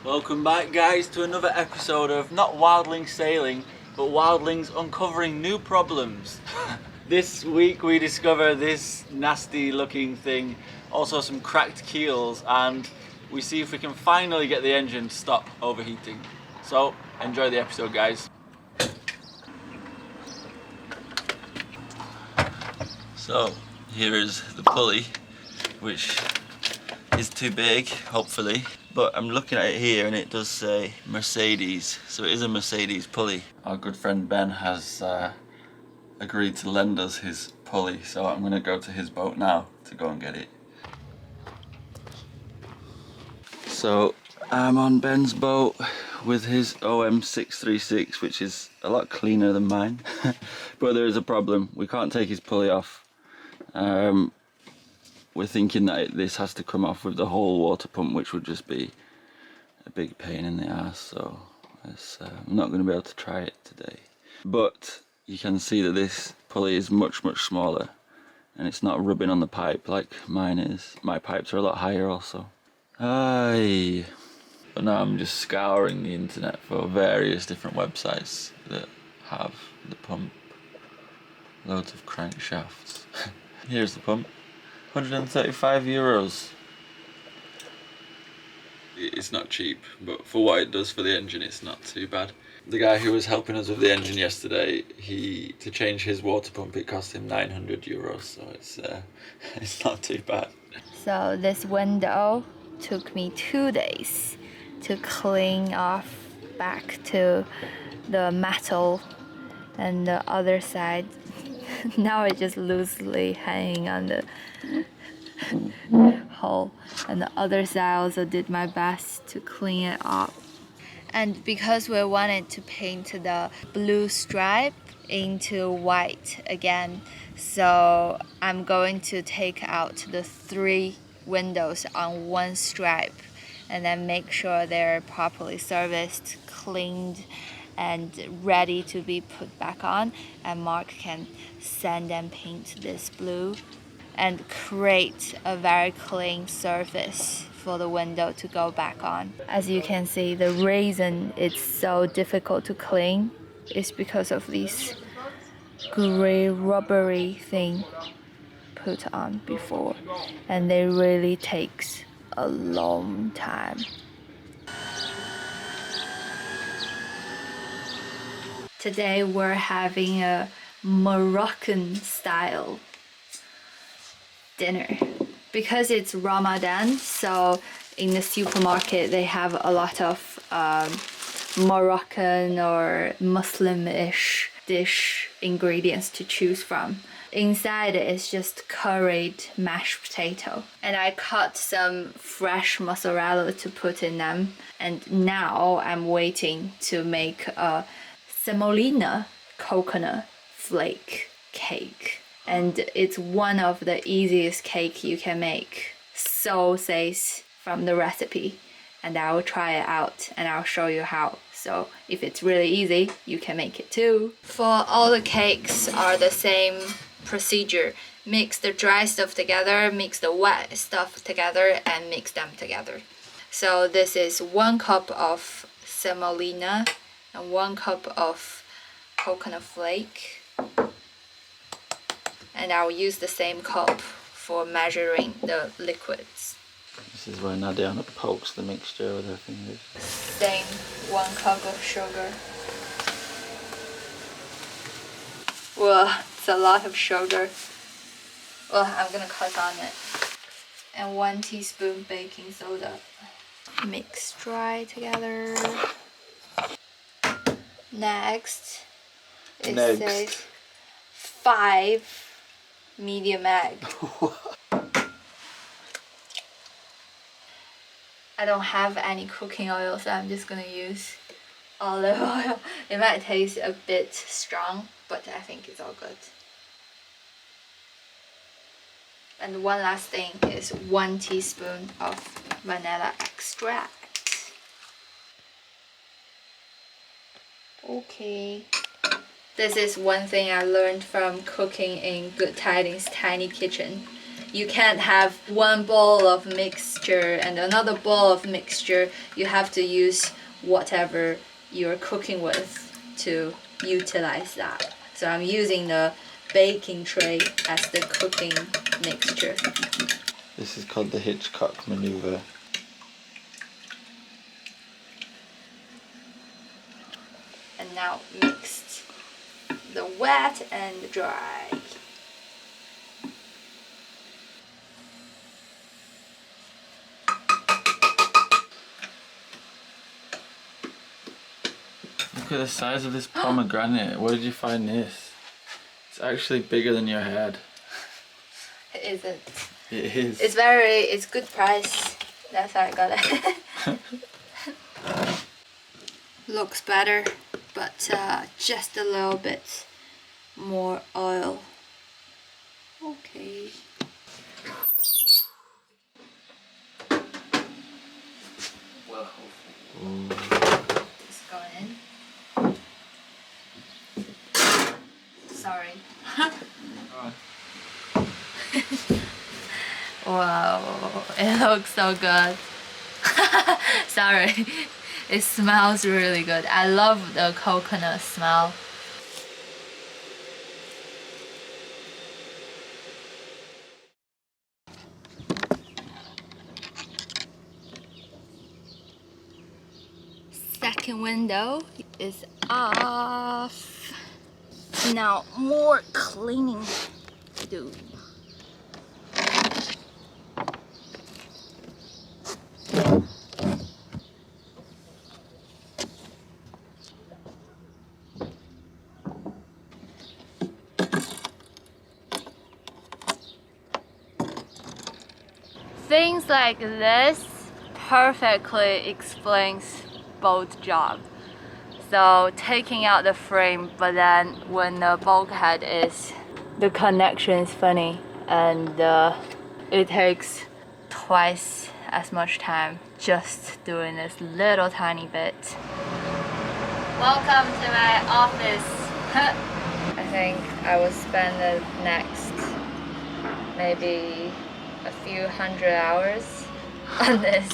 Welcome back, guys, to another episode of not Wildlings sailing, but Wildlings uncovering new problems. This week we discover this nasty looking thing, also some cracked keels, and we see if we can finally get the engine to stop overheating. So enjoy the episode, guys. So here is the pulley, which is too big, hopefully, but I'm looking at it here and it does say Mercedes, so it is a Mercedes pulley. Our good friend Ben has agreed to lend us his pulley, so I'm going to go to his boat now to go and get it. So I'm on Ben's boat with his OM636, which is a lot cleaner than mine, but there is a problem. We can't take his pulley off. We're thinking that this has to come off with the whole water pump, which would just be a big pain in the ass, so I'm not going to be able to try it today. But you can see that this pulley is much smaller and it's not rubbing on the pipe like mine is. My pipes are a lot higher also. Aye. But now I'm just scouring the internet for various different websites that have the pump. Loads of crankshafts. Here's the pump. 135 euros. It's not cheap, but for what it does for the engine, it's not too bad. The guy who was helping us with the engine yesterday, to change his water pump, it cost him 900 euros, so it's not too bad. So this window took me 2 days to clean off back to the metal, and the other side now it's just loosely hanging on the hole, and the other side I also did my best to clean it up. And because we wanted to paint the blue stripe into white again, so I'm going to take out the 3 windows on one stripe and then make sure they're properly serviced, cleaned, and ready to be put back on, and Mark can sand and paint this blue and create a very clean surface for the window to go back on. As you can see, the reason it's so difficult to clean is because of this gray rubbery thing put on before, and it really takes a long time. Today we're having a Moroccan style dinner. Because it's Ramadan, so in the supermarket they have a lot of Moroccan or Muslim-ish dish ingredients to choose from. Inside it's just curried mashed potato, and I cut some fresh mozzarella to put in them, and now I'm waiting to make a semolina coconut flake cake, and it's one of the easiest cake you can make, so says from the recipe, and I will try it out and I'll show you how. So if it's really easy, you can make it too. For all the cakes are the same procedure. Mix the dry stuff together, mix the wet stuff together, and mix them together. So this is 1 cup of semolina and 1 cup of coconut flake, and I'll use the same cup for measuring the liquids. This is where Nadiana pokes the mixture with her fingers. Same 1 cup of sugar. Well, it's a lot of sugar. Well, I'm gonna cut on it. And 1 teaspoon baking soda. Mix dry together. Next, it says 5 medium egg. I don't have any cooking oil, so I'm just gonna use olive oil. It might taste a bit strong, but I think it's all good. And one last thing is 1 teaspoon of vanilla extract. Okay. This is one thing I learned from cooking in Good Tidings Tiny Kitchen. You can't have one bowl of mixture and another bowl of mixture. You have to use whatever you're cooking with to utilize that. So I'm using the baking tray as the cooking mixture. This is called the Hitchcock maneuver. And now mixed the wet and the dry. Look at the size of this pomegranate. Where did you find this? It's actually bigger than your head. It isn't. It is. It's good price. That's how I got it. Looks better, but just a little bit more oil. Okay. Whoa. It's going in. Sorry. Wow, it looks so good. Sorry, it smells really good. I love the coconut smell. Second window is off. Now more cleaning to do. Things like this perfectly explains bolt job. So taking out the frame, but then when the bulkhead is, the connection is funny and it takes twice as much time just doing this little tiny bit. Welcome to my office. I think I will spend the next maybe a few hundred hours on this.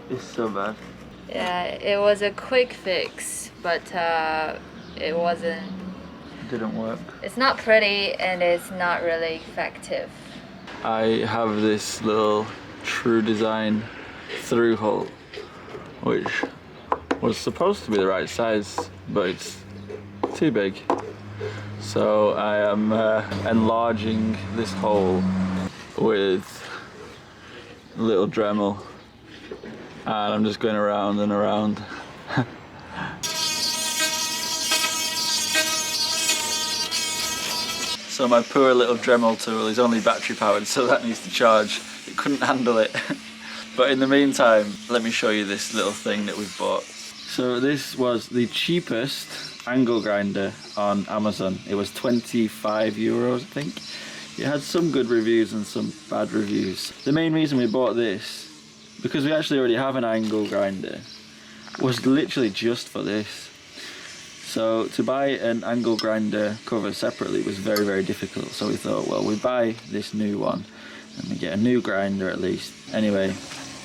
It's so bad. Yeah, it was a quick fix, but it wasn't. It didn't work. It's not pretty and it's not really effective. I have this little True Design through hole, which was supposed to be the right size, but it's too big. So I am enlarging this hole with a little Dremel, and I'm just going around and around. So my poor little Dremel tool is only battery powered, so that needs to charge. It couldn't handle it. But in the meantime, let me show you this little thing that we've bought. So this was the cheapest angle grinder on Amazon. It was 25 euros, I think. It had some good reviews and some bad reviews. The main reason we bought this, because we actually already have an angle grinder, was literally just for this. So to buy an angle grinder cover separately was very, very difficult. So we thought, well, we buy this new one and we get a new grinder at least. Anyway,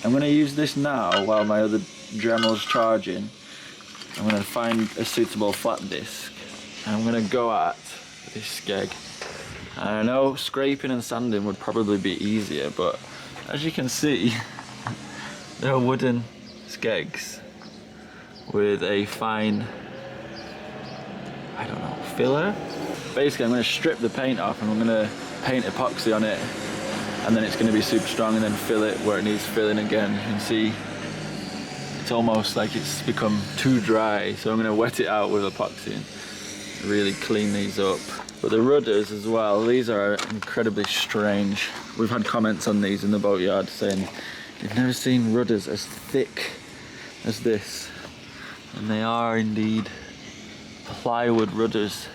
I'm going to use this now while my other Dremel's charging. I'm going to find a suitable flat disc. And I'm going to go at this skeg. And I know scraping and sanding would probably be easier, but as you can see, they're wooden skegs with a fine, I don't know, filler? Basically, I'm going to strip the paint off and I'm going to paint epoxy on it, and then it's going to be super strong, and then fill it where it needs filling again. You can see it's almost like it's become too dry, so I'm going to wet it out with epoxy and really clean these up. But the rudders as well, these are incredibly strange. We've had comments on these in the boatyard saying you've never seen rudders as thick as this, and they are indeed plywood rudders.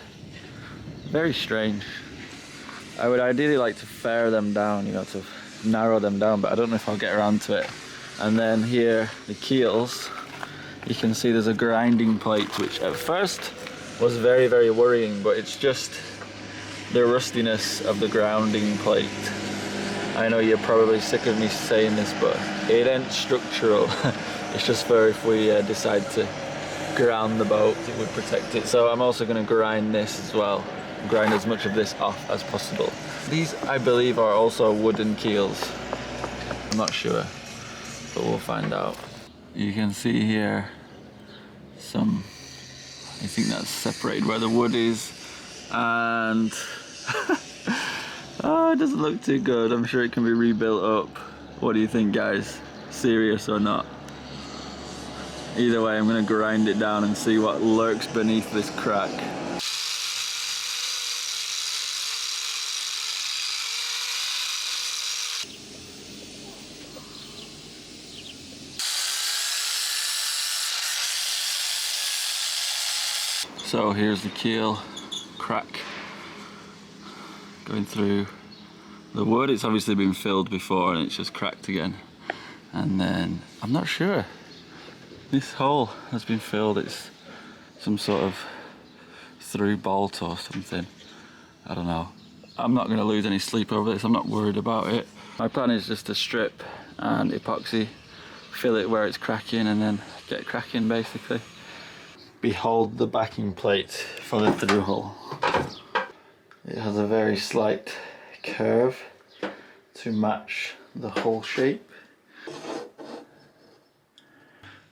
Very strange. I would ideally like to fare them down, you know, to narrow them down, but I don't know if I'll get around to it. And then here, the keels, you can see there's a grinding plate, which at first was very, very worrying, but it's just the rustiness of the grounding plate. I know you're probably sick of me saying this, but it ain't structural. It's just for if we decide to ground the boat, it would protect it. So I'm also going to grind this as well. Grind as much of this off as possible. These, I believe, are also wooden keels. I'm not sure, but we'll find out. You can see here some, I think that's separated where the wood is, and oh, it doesn't look too good. I'm sure it can be rebuilt up. What do you think, guys? Serious or not? Either way, I'm going to grind it down and see what lurks beneath this crack. So here's the keel crack going through the wood. It's obviously been filled before and it's just cracked again. And then, I'm not sure. This hole has been filled. It's some sort of through bolt or something. I don't know. I'm not going to lose any sleep over this. I'm not worried about it. My plan is just to strip and epoxy, fill it where it's cracking and then get cracking basically. Behold the backing plate for the through hull. It has a very slight curve to match the hull shape.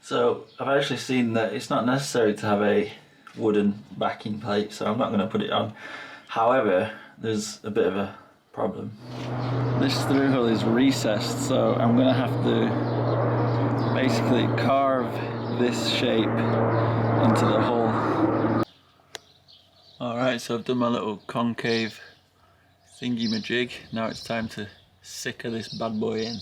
So I've actually seen that it's not necessary to have a wooden backing plate, so I'm not going to put it on. However, there's a bit of a problem. This through hull is recessed, so I'm going to have to basically carve this shape into the hull. Alright, so I've done my little concave thingy-majig. Now it's time to sicker this bad boy in.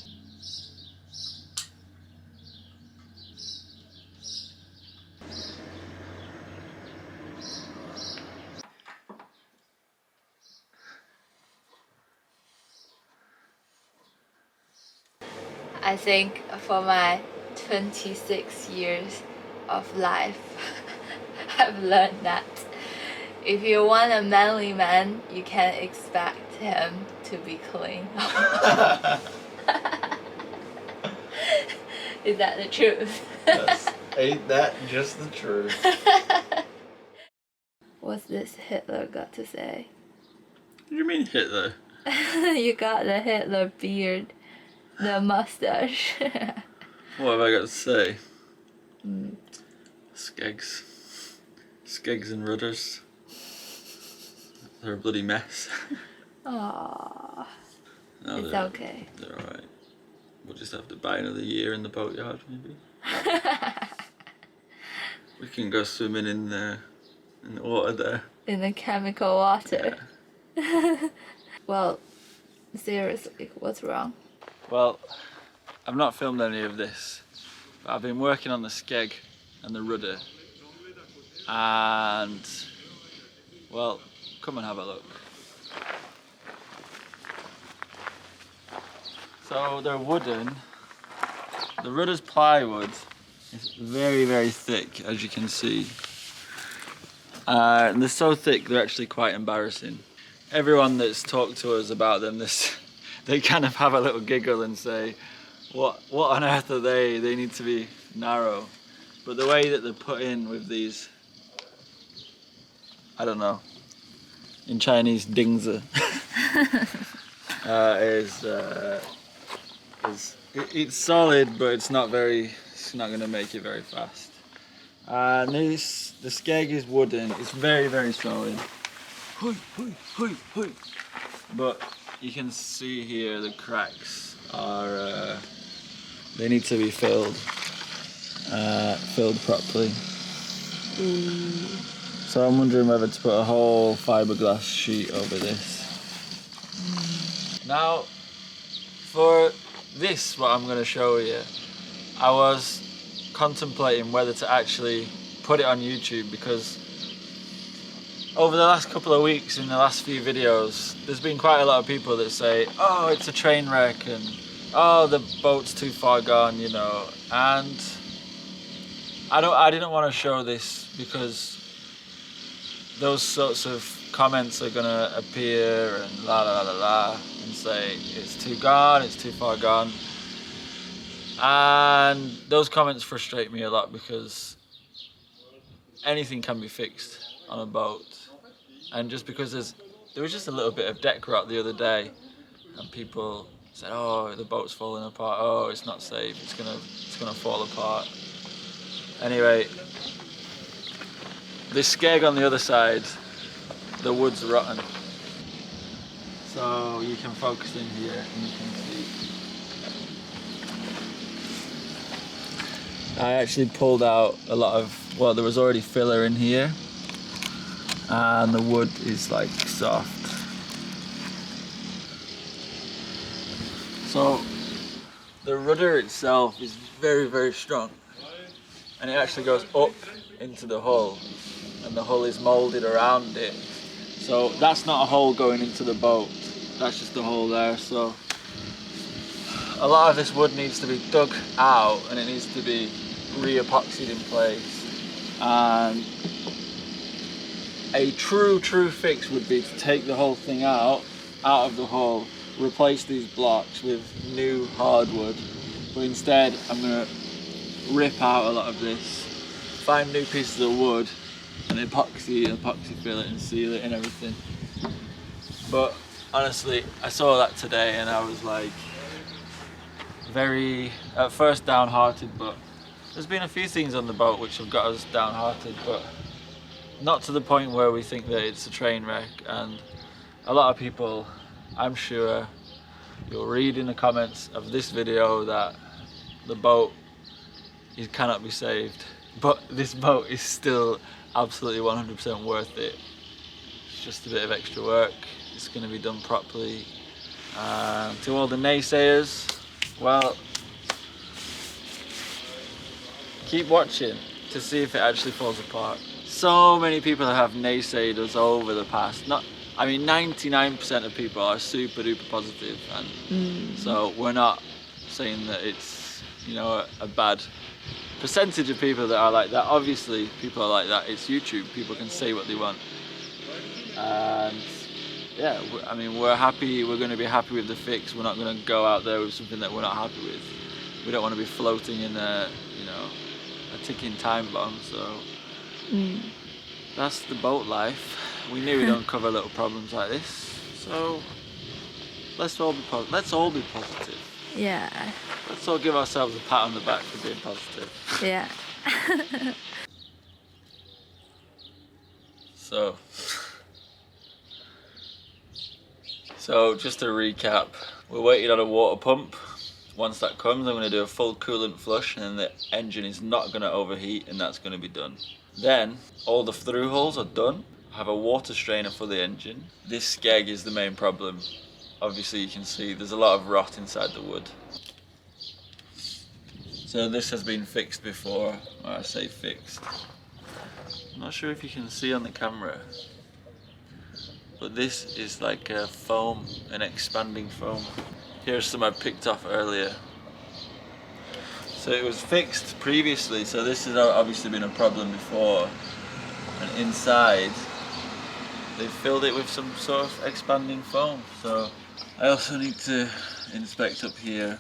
I think for my 26 years of life, I've learned that if you want a manly man, you can't expect him to be clean. Is that the truth? Yes. Ain't that just the truth? What's this Hitler got to say? What do you mean Hitler? You got the Hitler beard, the mustache. What have I got to say? Skegs. Skegs and rudders. They're a bloody mess. Aww. No, it's okay. They're alright. We'll just have to buy another year in the boatyard, maybe. We can go swimming in the water there. In the chemical water. Yeah. Well, seriously, what's wrong? Well, I've not filmed any of this, but I've been working on the skeg and the rudder, and well, come and have a look. So they're wooden. The rudder's plywood is very, very thick, as you can see. And they're so thick, they're actually quite embarrassing. Everyone that's talked to us about them, they kind of have a little giggle and say, what on earth are they? They need to be narrow. But the way that they're put in with these, I don't know, in Chinese, dingzi, it's solid, but it's not going to make it very fast. And the skeg is wooden. It's very, very solid. But you can see here the cracks are, they need to be filled properly. So I'm wondering whether to put a whole fiberglass sheet over this. Now, for this, what I'm going to show you, I was contemplating whether to actually put it on YouTube, because over the last couple of weeks, in the last few videos, there's been quite a lot of people that say, oh, it's a train wreck, and oh, the boat's too far gone, you know. And I didn't want to show this, because those sorts of comments are gonna appear and la la la la la and say it's too gone, it's too far gone. And those comments frustrate me a lot because anything can be fixed on a boat. And just because there was just a little bit of deck rot the other day and people said, oh, the boat's falling apart, oh, it's not safe, it's gonna fall apart. Anyway, this skeg on the other side, the wood's rotten. So you can focus in here and you can see. I actually pulled out a lot of, well, there was already filler in here and the wood is like soft. So the rudder itself is very, very strong and it actually goes up into the hull and the hull is moulded around it. So that's not a hole going into the boat, that's just a hole there. So a lot of this wood needs to be dug out and it needs to be re-epoxied in place. And a true fix would be to take the whole thing out of the hull, replace these blocks with new hardwood. But instead I'm gonna rip out a lot of this, find new pieces of wood and epoxy fill it and seal it and everything. But honestly, I saw that today and I was like very, at first downhearted, but there's been a few things on the boat which have got us downhearted, but not to the point where we think that it's a train wreck. And a lot of people, I'm sure you'll read in the comments of this video that the boat cannot be saved, but this boat is still absolutely 100% worth it. It's just a bit of extra work, it's going to be done properly. To all the naysayers, well, keep watching to see if it actually falls apart. So many people have naysayed us over the past. 99% of people are super duper positive, and so we're not saying that it's, you know, a bad percentage of people that are like that. Obviously people are like that, it's YouTube, people can say what they want. And yeah, I mean, we're happy, we're going to be happy with the fix. We're not going to go out there with something that we're not happy with. We don't want to be floating in a, you know, a ticking time bomb. So that's the boat life. We knew we'd uncover little problems like this, so let's all be positive. Yeah. Let's all give ourselves a pat on the back for being positive. Yeah. So just to recap, we're waiting on a water pump. Once that comes, I'm going to do a full coolant flush and then the engine is not going to overheat and that's going to be done. Then all the through holes are done. I have a water strainer for the engine. This skeg is the main problem. Obviously you can see there's a lot of rot inside the wood. So this has been fixed before, or I say fixed. I'm not sure if you can see on the camera, but this is like a foam, an expanding foam. Here's some I picked off earlier. So it was fixed previously, so this has obviously been a problem before. And inside, they filled it with some sort of expanding foam. So I also need to inspect up here.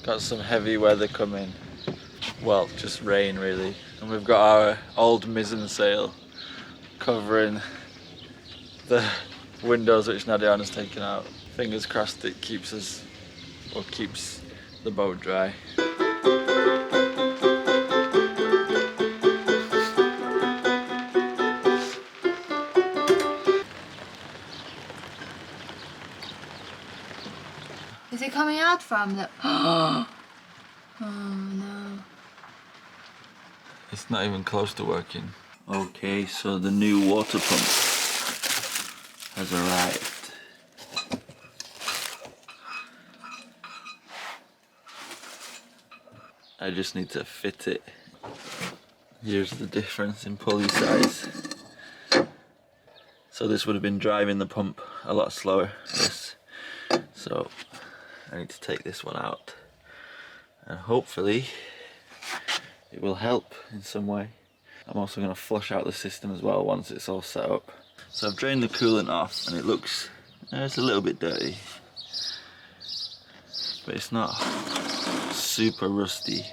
Got some heavy weather coming, well, just rain really, and we've got our old mizzen sail covering the windows which Nadian has taken out. Fingers crossed it keeps us, or keeps the boat dry. Is it coming out from the... Oh no. It's not even close to working. Okay, so the new water pump has arrived. I just need to fit it. Here's the difference in pulley size. So this would have been driving the pump a lot slower, this. So I need to take this one out. And hopefully it will help in some way. I'm also going to flush out the system as well once it's all set up. So I've drained the coolant off and it looks, it's a little bit dirty. But it's not super rusty.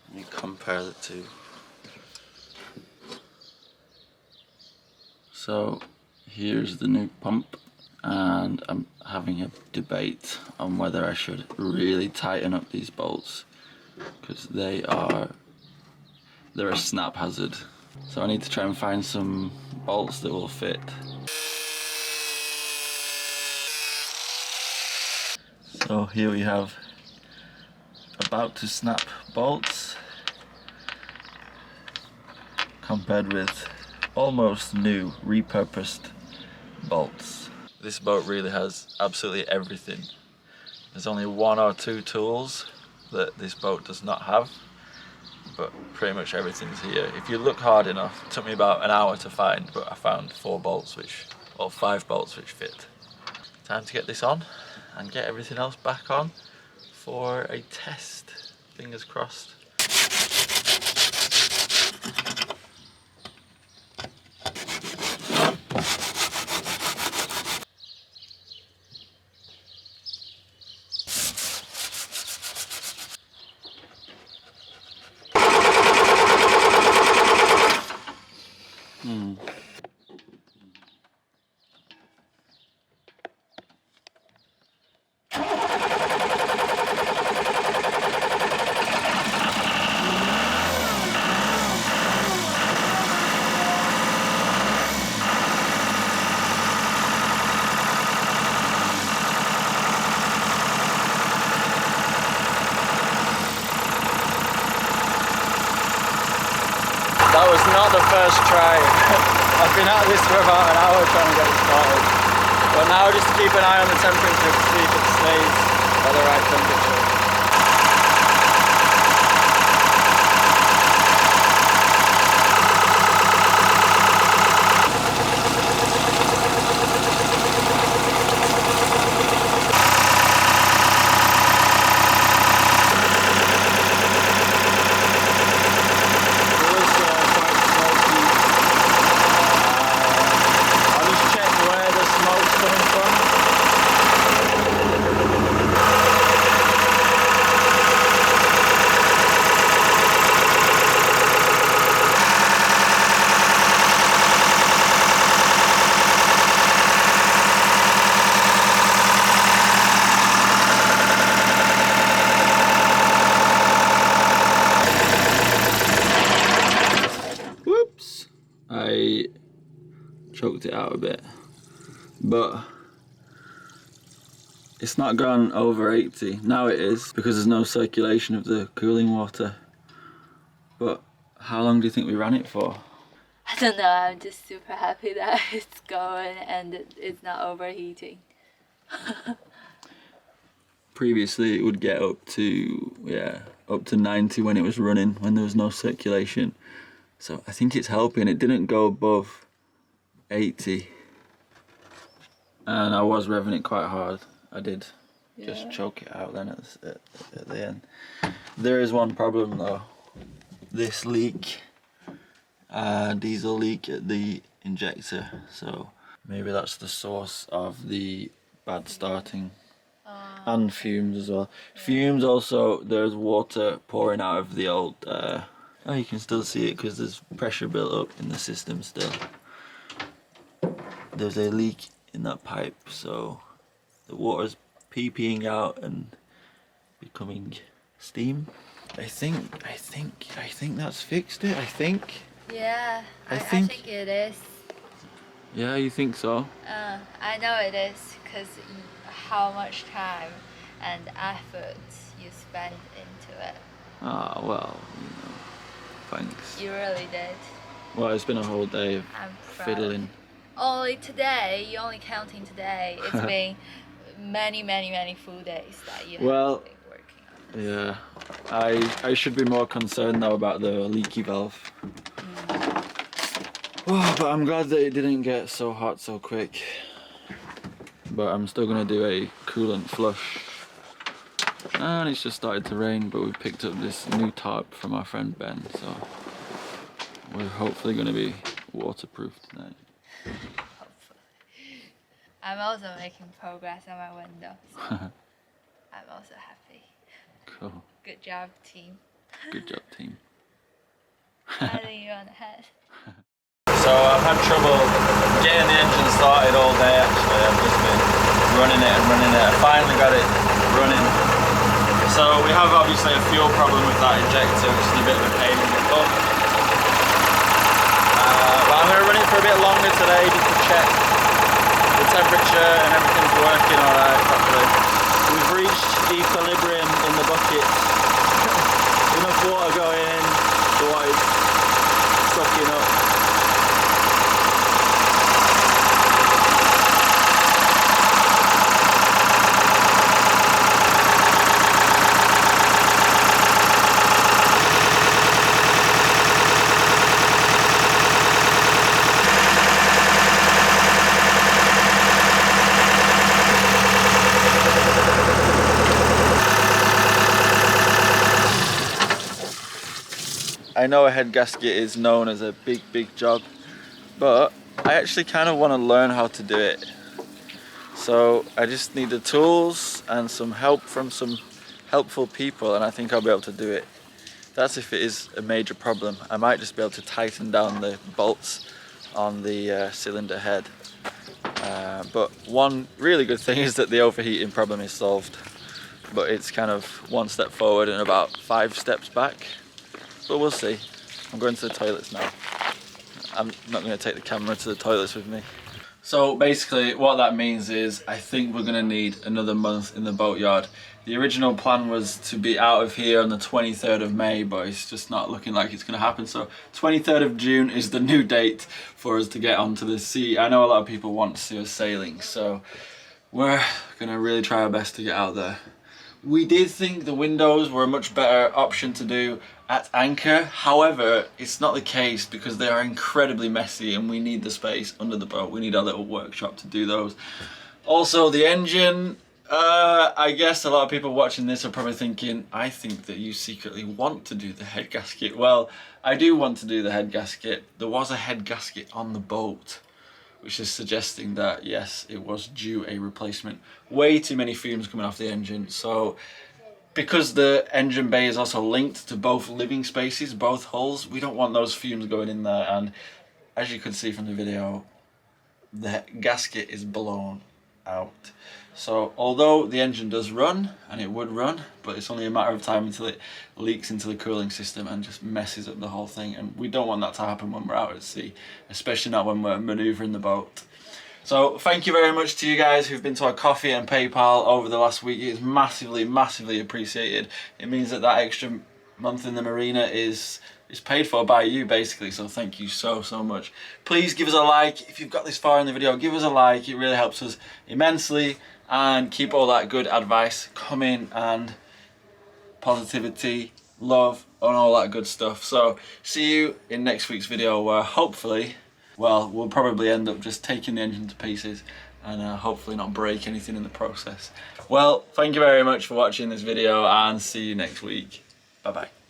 Let me compare the two. So here's the new pump, and I'm having a debate on whether I should really tighten up these bolts because they're a snap hazard. So I need to try and find some bolts that will fit. So here we have about to snap bolts compared with almost new repurposed bolts. This boat really has absolutely everything. There's only one or two tools that this boat does not have, but pretty much everything's here. If you look hard enough, it took me about an hour to find, but I found 5 bolts which fit. Time to get this on and get everything else back on for a test. Fingers crossed. That was not the first try. I've been at this for about an hour trying to get it started. But now just to keep an eye on the temperature to see if it stays at the right temperature. I choked it out a bit, but it's not gone over 80. Now it is, because there's no circulation of the cooling water. But how long do you think we ran it for? I don't know, I'm just super happy that it's going and it's not overheating. Previously it would get up to 90 when it was running, when there was no circulation. So I think it's helping. It didn't go above 80. And I was revving it quite hard. I did just choke it out then at the end. There is one problem though. This leak, diesel leak at the injector. So maybe that's the source of the bad starting. And fumes as well. Fumes also, there's water pouring out of the old... oh, you can still see it because there's pressure built up in the system still. There's a leak in that pipe, so the water's peeing out and becoming steam. I think that's fixed it, I think. Yeah, I think it is. Yeah, you think so? I know it is, because how much time and effort you spend into it. Ah, well, you know, thanks. You really did. Well, it's been a whole day of I'm proud. fiddling. Only today, you're only counting today. It's been many full days that you Well, have been working on this. Yeah, I should be more concerned now about the leaky valve. Oh, but I'm glad that it didn't get so hot so quick. But I'm still gonna do a coolant flush. And it's just started to rain, but we picked up this new tarp from our friend Ben, so we're hopefully gonna be waterproof tonight. Hopefully. I'm also making progress on my window, so I'm also happy. Cool. Good job, team. Good job, team. Patting you on the head. So I've had trouble getting the engine started all day actually. I've just been running it. I finally got it running. So we have obviously a fuel problem with that injector, which is a bit of a pain in the butt. But I'm going to run it for a bit longer today just to check the temperature and everything's working alright properly. We've reached equilibrium in the bucket. Enough water going in to what is sucking up. I know a head gasket is known as a big job, but I actually kind of want to learn how to do it. So I just need the tools and some help from some helpful people, and I think I'll be able to do it. That's if it is a major problem. I might just be able to tighten down the bolts on the cylinder head. But one really good thing is that the overheating problem is solved, but it's kind of one step forward and about 5 steps back. But we'll see. I'm going to the toilets now. I'm not going to take the camera to the toilets with me. So basically what that means is I think we're going to need another month in the boatyard. The original plan was to be out of here on the 23rd of May, but it's just not looking like it's going to happen. So 23rd of June is the new date for us to get onto the sea. I know a lot of people want to see us sailing, so we're going to really try our best to get out there. We did think the windows were a much better option to do at anchor. However, it's not the case because they are incredibly messy and we need the space under the boat. We need our little workshop to do those. Also, the engine, I guess a lot of people watching this are probably thinking, I think that you secretly want to do the head gasket. Well, I do want to do the head gasket. There was a head gasket on the boat, which is suggesting that yes, it was due a replacement. Way too many fumes coming off the engine. So because the engine bay is also linked to both living spaces, both hulls, we don't want those fumes going in there. And as you can see from the video, the gasket is blown out. So although the engine does run, and it would run, but it's only a matter of time until it leaks into the cooling system and just messes up the whole thing. And we don't want that to happen when we're out at sea, especially not when we're maneuvering the boat. So thank you very much to you guys who've been to our coffee and PayPal over the last week. It's massively appreciated. It means that extra month in the marina is paid for by you basically, so thank you so much. Please give us a like if you've got this far in the video. Give us a like, it really helps us immensely, and keep all that good advice coming and positivity, love and all that good stuff. So see you in next week's video where hopefully, well, we'll probably end up just taking the engine to pieces and hopefully not break anything in the process. Well, thank you very much for watching this video and see you next week. Bye bye.